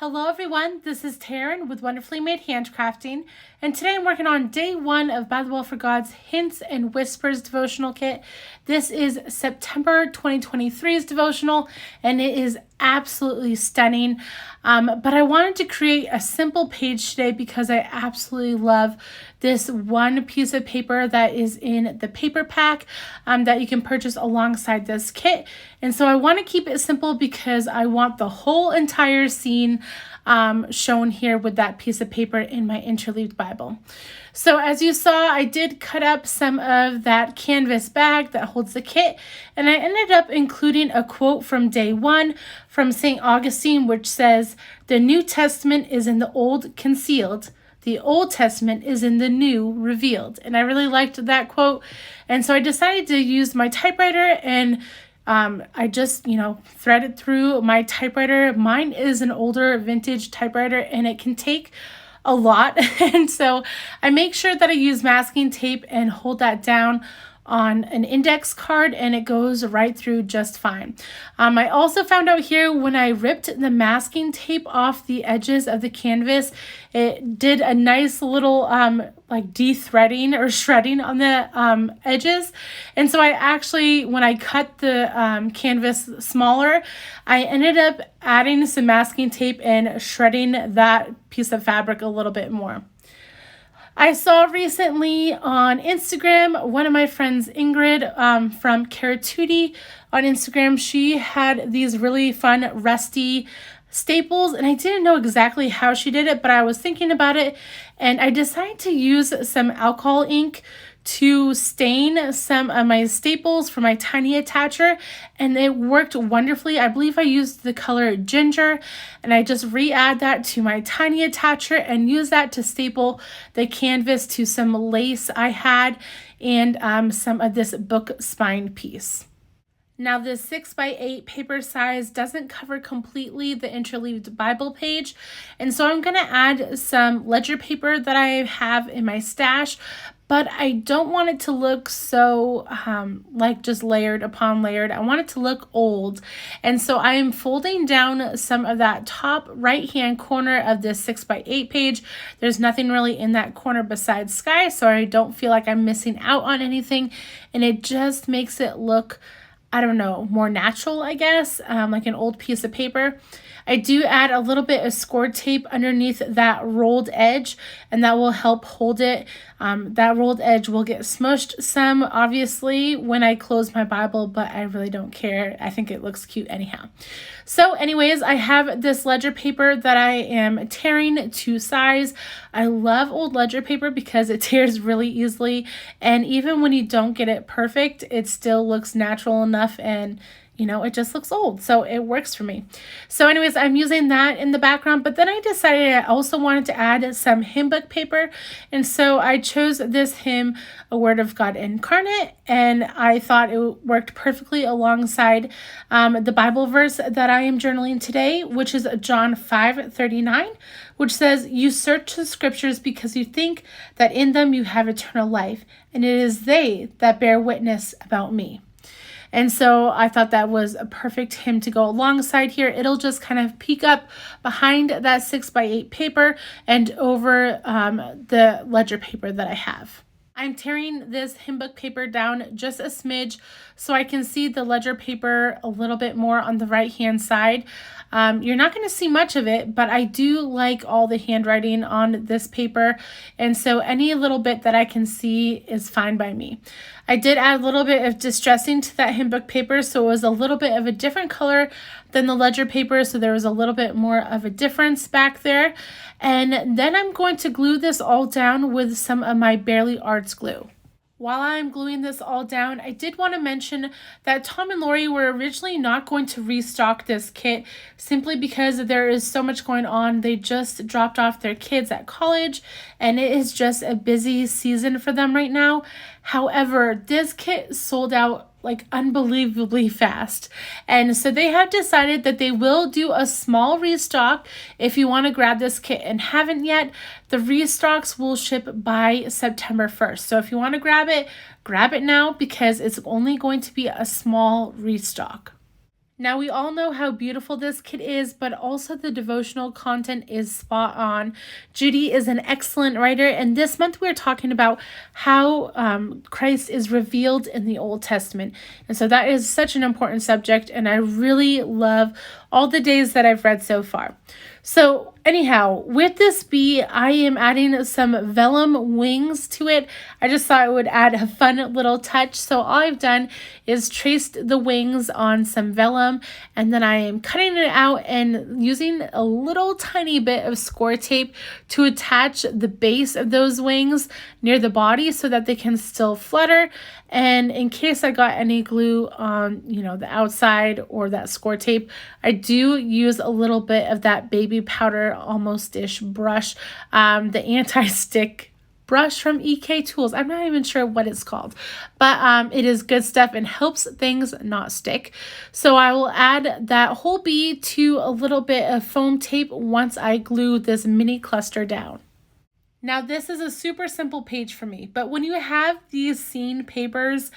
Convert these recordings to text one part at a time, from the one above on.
Hello everyone, this is Taryn with Wonderfully Made Handcrafting, and today I'm working on day 1 of ByTheWell4God's Hints and Whispers devotional kit. This is September 2023's devotional, and it is absolutely stunning. But I wanted to create a simple page today because I absolutely love this one piece of paper that is in the paper pack that you can purchase alongside this kit. And so I want to keep it simple because I want the whole entire scene shown here with that piece of paper in my interleaved Bible. So as you saw, I did cut up some of that canvas bag that holds the kit, and I ended up including a quote from day 1 from St. Augustine, which says, "The New Testament is in the Old concealed. The Old Testament is in the New revealed." And I really liked that quote. And so I decided to use my typewriter, and I just, threaded through my typewriter. Mine is an older vintage typewriter, and it can take a lot. And so I make sure that I use masking tape and hold that down on an index card, and it goes right through just fine. I also found out here when I ripped the masking tape off the edges of the canvas, it did a nice little like de-threading or shredding on the edges. And so I actually, when I cut the canvas smaller, I ended up adding some masking tape and shredding that piece of fabric a little bit more. I saw recently on Instagram, one of my friends, Ingrid, from Caratuti on Instagram, she had these really fun rusty staples, and I didn't know exactly how she did it, but I was thinking about it, and I decided to use some alcohol ink to stain some of my staples for my tiny attacher, and it worked wonderfully. I believe I used the color ginger, and I just re-add that to my tiny attacher and use that to staple the canvas to some lace I had and some of this book spine piece. Now, this 6x8 paper size doesn't cover completely the interleaved Bible page, and so I'm going to add some ledger paper that I have in my stash, but I don't want it to look so like just layered upon layered. I want it to look old, and so I am folding down some of that top right-hand corner of this 6x8 page. There's nothing really in that corner besides sky, so I don't feel like I'm missing out on anything, and it just makes it look, I don't know, more natural, I guess, like an old piece of paper. I do add a little bit of scored tape underneath that rolled edge, and that will help hold it. That rolled edge will get smushed some, obviously, when I close my Bible, but I really don't care. I think it looks cute anyhow. So anyways, I have this ledger paper that I am tearing to size. I love old ledger paper because it tears really easily, and even when you don't get it perfect, it still looks natural enough, and it just looks old, so it works for me. So anyways, I'm using that in the background, but then I decided I also wanted to add some Handbook paper, and so I chose this hymn, A Word of God Incarnate, and I thought it worked perfectly alongside the Bible verse that I am journaling today, which is John 5:39, which says, "You search the scriptures because you think that in them you have eternal life, and it is they that bear witness about me." And so I thought that was a perfect hymn to go alongside here. It'll just kind of peek up behind that 6x8 paper and over the ledger paper that I have. I'm tearing this Handbook paper down just a smidge so I can see the ledger paper a little bit more on the right hand side. You're not going to see much of it, but I do like all the handwriting on this paper, and so any little bit that I can see is fine by me. I did add a little bit of distressing to that Handbook paper, so it was a little bit of a different color than the ledger paper, so there was a little bit more of a difference back there. And then I'm going to glue this all down with some of my Barely Arts glue. While I'm gluing this all down, I did want to mention that Tom and Lori were originally not going to restock this kit simply because there is so much going on. They just dropped off their kids at college, and it is just a busy season for them right now. However, this kit sold out like unbelievably fast, and so they have decided that they will do a small restock. If you want to grab this kit and haven't yet, the restocks will ship by September 1st. So if you want to grab it now because it's only going to be a small restock. Now, we all know how beautiful this kit is, but also the devotional content is spot on. Judy is an excellent writer, and this month we're talking about how Christ is revealed in the Old Testament. And so that is such an important subject, and I really love all the days that I've read so far. So anyhow, with this bee, I am adding some vellum wings to it. I just thought it would add a fun little touch. So all I've done is traced the wings on some vellum, and then I am cutting it out and using a little tiny bit of score tape to attach the base of those wings near the body so that they can still flutter. And in case I got any glue on, the outside or that score tape, I do use a little bit of that baby powder almost-ish brush, the anti-stick brush from EK Tools. I'm not even sure what it's called, but it is good stuff and helps things not stick. So I will add that whole bee to a little bit of foam tape once I glue this mini cluster down. Now, this is a super simple page for me, but when you have these scene papers,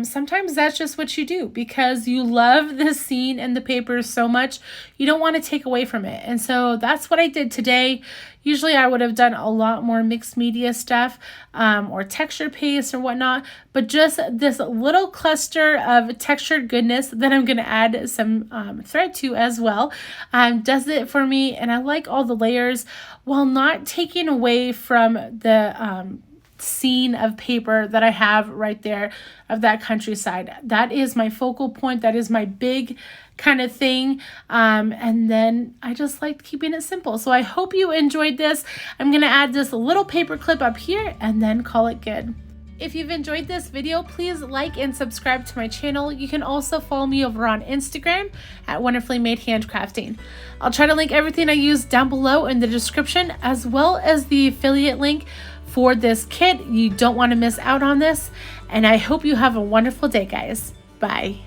sometimes that's just what you do because you love the scene and the papers so much, you don't want to take away from it. And so that's what I did today. Usually I would have done a lot more mixed media stuff or texture paste or whatnot, but just this little cluster of textured goodness that I'm going to add some thread to as well does it for me. And I like all the layers while not taking away from the scene of paper that I have right there of that countryside. That is my focal point. That is my big kind of thing. And then I just like keeping it simple. So I hope you enjoyed this. I'm going to add this little paper clip up here and then call it good. If you've enjoyed this video, please like and subscribe to my channel. You can also follow me over on Instagram at Wonderfully Made Handcrafting. I'll try to link everything I use down below in the description, as well as the affiliate link for this kit. You don't want to miss out on this. And I hope you have a wonderful day, guys. Bye.